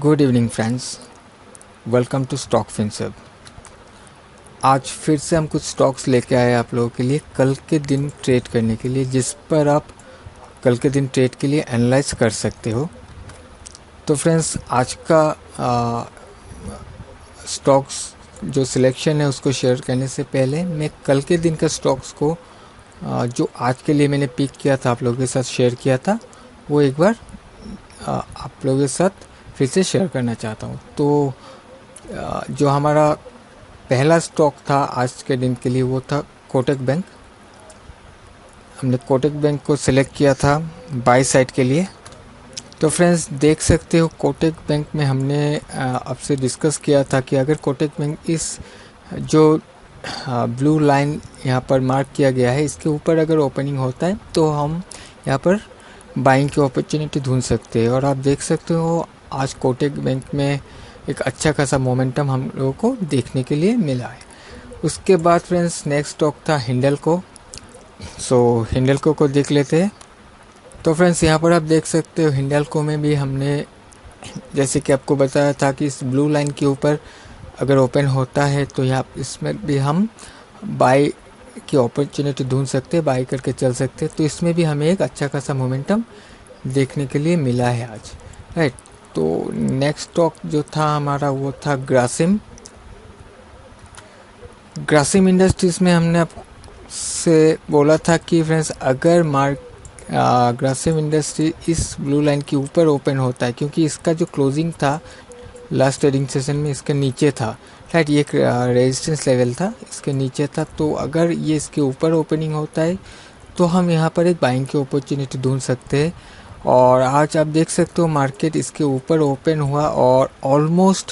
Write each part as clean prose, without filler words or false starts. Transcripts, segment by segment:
Good evening friends, welcome to Stock Finserv. आज फिर से हम कुछ स्टॉक्स लेके आए आप लोगों के लिए कल के दिन ट्रेड करने के लिए, जिस पर आप कल के दिन ट्रेड के लिए एनालाइज कर सकते हो। तो फ्रेंड्स, आज का स्टॉक्स जो सिलेक्शन है उसको शेयर करने से पहले मैं कल के दिन का स्टॉक्स को जो आज के लिए मैंने पिक किया था, आप लोगों के साथ शेयर किया था, वो एक बार आप लोगों के साथ फिर से शेयर करना चाहता हूँ। तो जो हमारा पहला स्टॉक था आज के दिन के लिए वो था कोटक बैंक। हमने कोटक बैंक को सिलेक्ट किया था बाई साइड के लिए। तो फ्रेंड्स, देख सकते हो कोटक बैंक में हमने आपसे डिस्कस किया था कि अगर कोटक बैंक इस जो ब्लू लाइन यहाँ पर मार्क किया गया है इसके ऊपर अगर ओपनिंग होता है तो हम यहाँ पर बाइंग की अपॉर्चुनिटी ढूंढ सकते हैं। और आप देख सकते हो आज कोटक बैंक में एक अच्छा खासा मोमेंटम हम लोगों को देखने के लिए मिला है। उसके बाद फ्रेंड्स नेक्स्ट स्टॉक था हिंडल्को। हिंडल्को को देख लेते हैं। तो फ्रेंड्स, यहाँ पर आप देख सकते हो हिंडल्को में भी हमने जैसे कि आपको बताया था कि इस ब्लू लाइन के ऊपर अगर ओपन होता है तो यहाँ इसमें भी हम बाई की अपॉर्चुनिटी ढूंढ सकते हैं, बाई करके चल सकते हैं। तो इसमें भी हमें एक अच्छा खासा मोमेंटम देखने के लिए मिला है आज, राइट। तो नेक्स्ट स्टॉक जो था हमारा वो था ग्रासिम इंडस्ट्रीज में। हमने आपसे बोला था कि फ्रेंड्स अगर ग्रासिम इंडस्ट्री इस ब्लू लाइन के ऊपर ओपन होता है, क्योंकि इसका जो क्लोजिंग था लास्ट ट्रेडिंग सेशन में इसके नीचे था, राइट, ये एक रेजिस्टेंस लेवल था, इसके नीचे था। तो अगर ये इसके ऊपर ओपनिंग होता है तो हम यहाँ पर एक बाइंग की अपॉर्चुनिटी ढूंढ सकते हैं। और आज आप देख सकते हो मार्केट इसके ऊपर ओपन हुआ और ऑलमोस्ट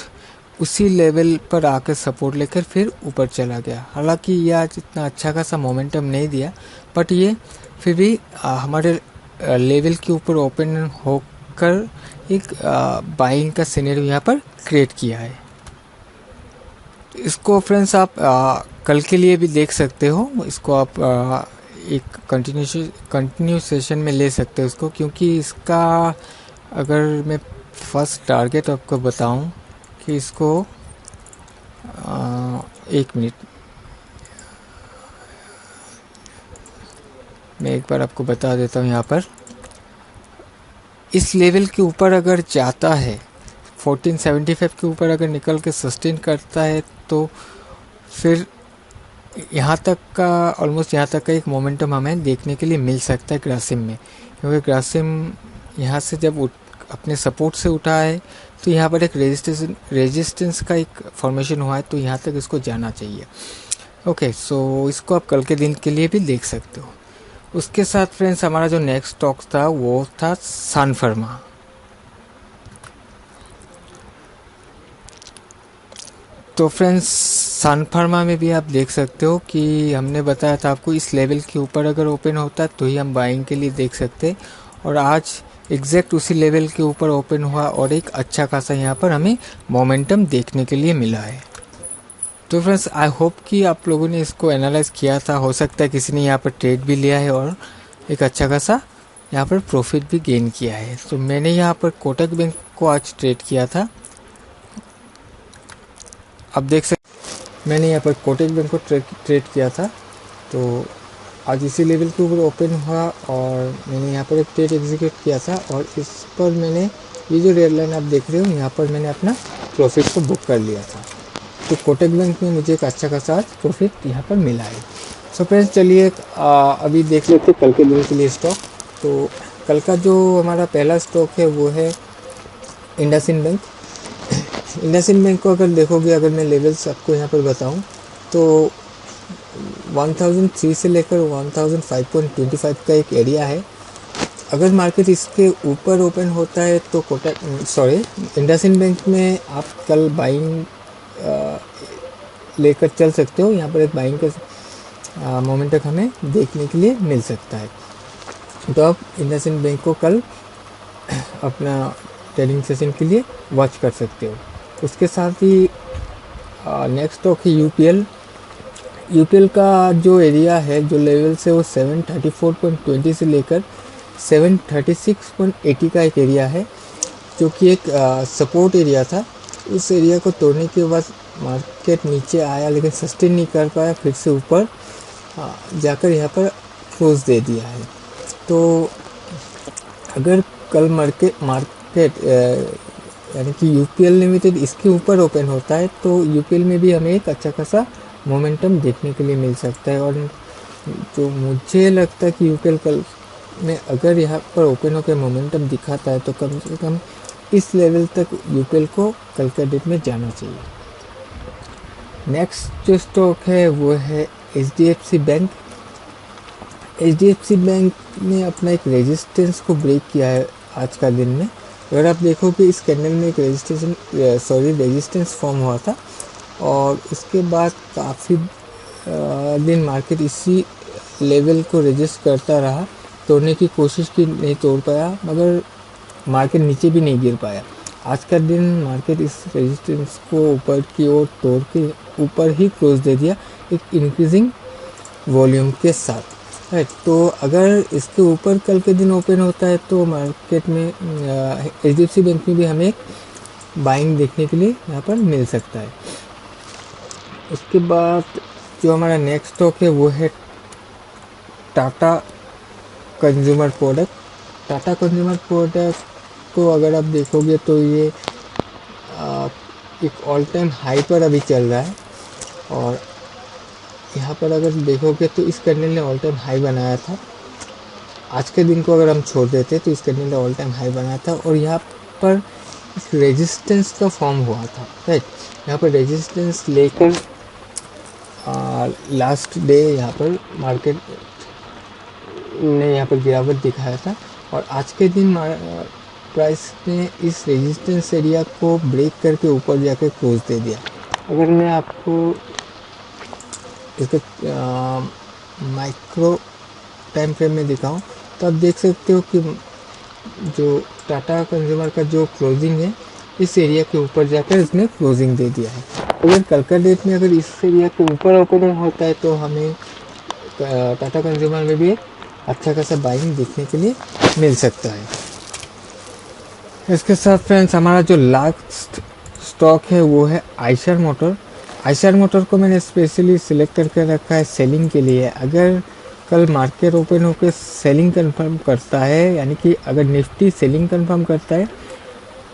उसी लेवल पर आकर सपोर्ट लेकर फिर ऊपर चला गया। हालांकि ये आज इतना अच्छा खासा मोमेंटम नहीं दिया, बट ये फिर भी हमारे लेवल के ऊपर ओपन होकर एक बाइंग का सिनेरियो यहाँ पर क्रिएट किया है। इसको फ्रेंड्स आप कल के लिए भी देख सकते हो। इसको आप एक कंटिन्यू सेशन में ले सकते हो इसको, क्योंकि इसका अगर मैं फर्स्ट टारगेट आपको बताऊं कि इसको एक मिनट मैं एक बार आपको बता देता हूं। यहाँ पर इस लेवल के ऊपर अगर जाता है 1475 के ऊपर अगर निकल के सस्टेन करता है तो फिर यहाँ तक का ऑलमोस्ट यहाँ तक का एक मोमेंटम हमें देखने के लिए मिल सकता है ग्रासिम में। क्योंकि ग्रासिम यहाँ से जब अपने सपोर्ट से उठा है तो यहाँ पर एक रेजिस्टेंस का एक फॉर्मेशन हुआ है, तो यहाँ तक इसको जाना चाहिए। ओके, सो इसको आप कल के दिन के लिए भी देख सकते हो। उसके साथ फ्रेंड्स हमारा जो नेक्स्ट स्टॉक था वो था सन फार्मा। तो फ्रेंड्स सन फार्मा में भी आप देख सकते हो कि हमने बताया था आपको इस लेवल के ऊपर अगर ओपन होता है तो ही हम बाइंग के लिए देख सकते हैं। और आज एग्जैक्ट उसी लेवल के ऊपर ओपन हुआ और एक अच्छा खासा यहाँ पर हमें मोमेंटम देखने के लिए मिला है। तो फ्रेंड्स, आई होप कि आप लोगों ने इसको एनालाइज किया था। हो सकता है किसी ने यहाँ पर ट्रेड भी लिया है और एक अच्छा खासा यहाँ पर प्रॉफिट भी गेन किया है। तो मैंने यहाँ पर कोटक बैंक को आज ट्रेड किया था। अब देख सकते मैंने यहाँ पर कोटक बैंक को ट्रेड किया था। तो आज इसी लेवल के ऊपर ओपन हुआ और मैंने यहाँ पर एक ट्रेड एग्जीक्यूट किया था और इस पर मैंने ये जो रेड लाइन आप देख रहे हो यहाँ पर मैंने अपना प्रॉफिट को बुक कर लिया था। तो कोटक बैंक में मुझे एक अच्छा खासा आज प्रॉफिट यहाँ पर मिला है। सो फ्रेंड्स, चलिए अभी देख लेते कल के दिन के लिए स्टॉक। तो कल का जो हमारा पहला स्टॉक है वो है इंडसइंड बैंक। इंडसइंड बैंक को अगर देखोगे, अगर मैं लेवल्स आपको यहाँ पर बताऊँ तो 1003 से लेकर 1005.25 का एक एरिया है। अगर मार्केट इसके ऊपर ओपन होता है तो इंडसइंड बैंक में आप कल बाइंग लेकर चल सकते हो। यहाँ पर एक बाइंग का मोमेंटम हमें देखने के लिए मिल सकता है। तो आप इंडसइंड बैंक को कल अपना ट्रेडिंग सेशन के लिए वॉच कर सकते हो। उसके साथ ही नेक्स्ट स्टॉक है यूपीएल का जो एरिया है, जो लेवल से वो 734.20 से लेकर 736.80 का एक एरिया है। जो कि एक सपोर्ट एरिया था, उस एरिया को तोड़ने के बाद मार्केट नीचे आया, लेकिन सस्टेन नहीं कर पाया, फिर से ऊपर जाकर यहाँ पर क्लोज दे दिया है। तो अगर कल मार्केट यानी कि यूपीएल लिमिटेड इसके ऊपर ओपन होता है तो यूपीएल में भी हमें एक अच्छा खासा मोमेंटम देखने के लिए मिल सकता है। और जो मुझे लगता है कि यूपीएल कल में अगर यहाँ पर ओपन होकर मोमेंटम दिखाता है तो कम से कम इस लेवल तक यूपीएल को कल के डेट में जाना चाहिए। नेक्स्ट जो स्टॉक है वो है एचडीएफसी बैंक। एचडीएफसी बैंक ने अपना एक रेजिस्टेंस को ब्रेक किया है आज का दिन में। अगर आप देखोगे इस कैंडल में एक रेजिस्टेंस फॉर्म हुआ था और उसके बाद काफ़ी दिन मार्केट इसी लेवल को रेजिस्ट करता रहा, तोड़ने की कोशिश की, नहीं तोड़ पाया, मगर मार्केट नीचे भी नहीं गिर पाया। आज का दिन मार्केट इस रेजिस्टेंस को ऊपर की ओर तोड़ के ऊपर ही क्लोज दे दिया एक इंक्रीजिंग वॉल्यूम के साथ है। तो अगर इसके ऊपर कल के दिन ओपन होता है तो मार्केट में एचडीएफसी बैंक में भी हमें एक बाइंग देखने के लिए यहाँ पर मिल सकता है। उसके बाद जो हमारा नेक्स्ट स्टॉक है वो है Tata consumer product. Tata consumer product को अगर आप देखोगे तो ये एक ऑल टाइम हाई पर अभी चल रहा है और यहाँ पर अगर देखोगे तो इस कैंडल ने ऑल टाइम हाई बनाया था। आज के दिन को अगर हम छोड़ देते तो इस कैंडल ने ऑल टाइम हाई बनाया था और यहाँ पर रेजिस्टेंस का फॉर्म हुआ था, राइट। यहाँ पर रेजिस्टेंस लेकर लास्ट डे यहाँ पर मार्केट ने यहाँ पर गिरावट दिखाया था और आज के दिन प्राइस ने इस रेजिस्टेंस एरिया को ब्रेक करके ऊपर जाकर क्लोज दे दिया। अगर मैं आपको इसका माइक्रो टाइम फ्रेम में दिखाऊं तो आप देख सकते हो कि जो टाटा कंज्यूमर का जो क्लोजिंग है इस एरिया के ऊपर जाकर इसने क्लोजिंग दे दिया है। अगर कल का डेट में अगर इस एरिया के ऊपर ओपनिंग होता है तो हमें टाटा कंज्यूमर में भी अच्छा खासा बाइंग देखने के लिए मिल सकता है। इसके साथ फ्रेंड्स हमारा जो लास्ट स्टॉक है वो है आइशर मोटर। आइशर मोटर को मैंने स्पेशली सिलेक्ट करके रखा है सेलिंग के लिए। अगर कल मार्केट ओपन होकर सेलिंग कंफर्म करता है, यानी कि अगर निफ्टी सेलिंग कंफर्म करता है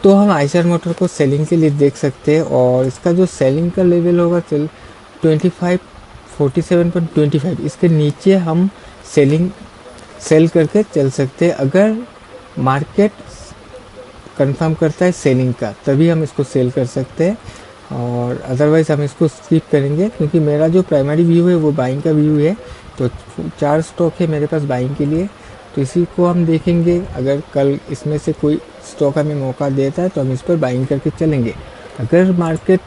तो हम आइशर मोटर को सेलिंग के लिए देख सकते हैं और इसका जो सेलिंग का लेवल होगा 47.25, इसके नीचे हम सेल करके चल सकते हैं। अगर मार्केट कंफर्म करता है सेलिंग का तभी हम इसको सेल कर सकते हैं और अदरवाइज़ हम इसको स्किप करेंगे, क्योंकि मेरा जो प्राइमरी व्यू है वो बाइंग का व्यू है। तो 4 स्टॉक है मेरे पास बाइंग के लिए, तो इसी को हम देखेंगे। अगर कल इसमें से कोई स्टॉक हमें मौका देता है तो हम इस पर बाइंग करके चलेंगे। अगर मार्केट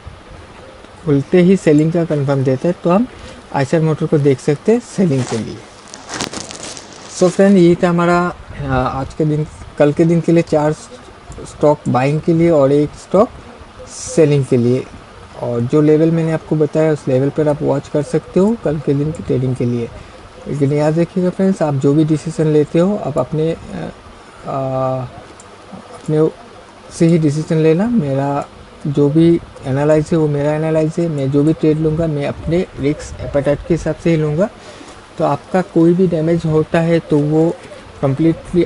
खुलते ही सेलिंग का कंफर्म देता है तो हम आइशर मोटर को देख सकते हैं सेलिंग के लिए। सो फ्रेंड, यही था हमारा आज के दिन, कल के दिन के लिए 4 स्टॉक बाइंग के लिए और 1 स्टॉक सेलिंग के लिए। और जो लेवल मैंने आपको बताया उस लेवल पर आप वॉच कर सकते हो कल के दिन की ट्रेडिंग के लिए। लेकिन याद रखिएगा फ्रेंड्स, आप जो भी डिसीजन लेते हो आप अपने से ही डिसीजन लेना। मेरा जो भी एनालाइज है वो मेरा एनालाइज है। मैं जो भी ट्रेड लूँगा मैं अपने रिस्क एपेटाइट के हिसाब से ही लूँगा। तो आपका कोई भी डैमेज होता है तो वो कम्प्लीटली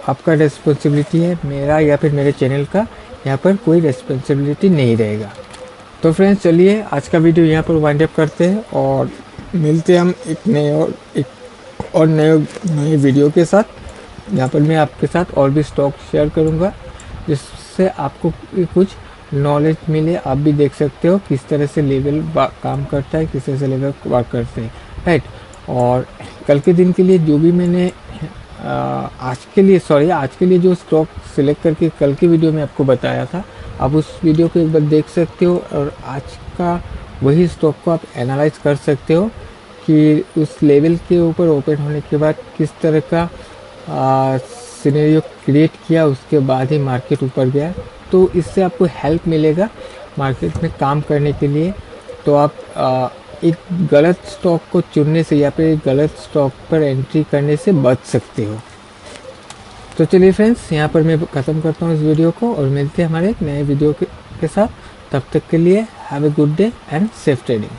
आपका रिस्पॉन्सिबिलिटी है। मेरा या फिर मेरे चैनल का यहाँ पर कोई रिस्पॉन्सिबिलिटी नहीं रहेगा। तो फ्रेंड्स, चलिए आज का वीडियो यहाँ पर वाइंड अप करते हैं और मिलते हैं हम एक नए वीडियो के साथ। यहाँ पर मैं आपके साथ और भी स्टॉक शेयर करूँगा जिससे आपको कुछ नॉलेज मिले। आप भी देख सकते हो किस तरह से लेवल काम करता है, किस तरह से लेवल वर्क करते हैं, राइट। और कल के दिन के लिए जो भी मैंने आज के लिए जो स्टॉक सिलेक्ट करके कल की वीडियो में आपको बताया था, आप उस वीडियो को एक बार देख सकते हो और आज का वही स्टॉक को आप एनालाइज कर सकते हो कि उस लेवल के ऊपर ओपन होने के बाद किस तरह का सिनेरियो क्रिएट किया, उसके बाद ही मार्केट ऊपर गया। तो इससे आपको हेल्प मिलेगा मार्केट में काम करने के लिए। तो आप एक गलत स्टॉक को चुनने से या फिर एक गलत स्टॉक पर एंट्री करने से बच सकते हो। तो चलिए फ्रेंड्स, यहाँ पर मैं ख़त्म करता हूँ इस वीडियो को और मिलते हैं हमारे एक नए वीडियो के साथ। तब तक के लिए have a good day and safe trading.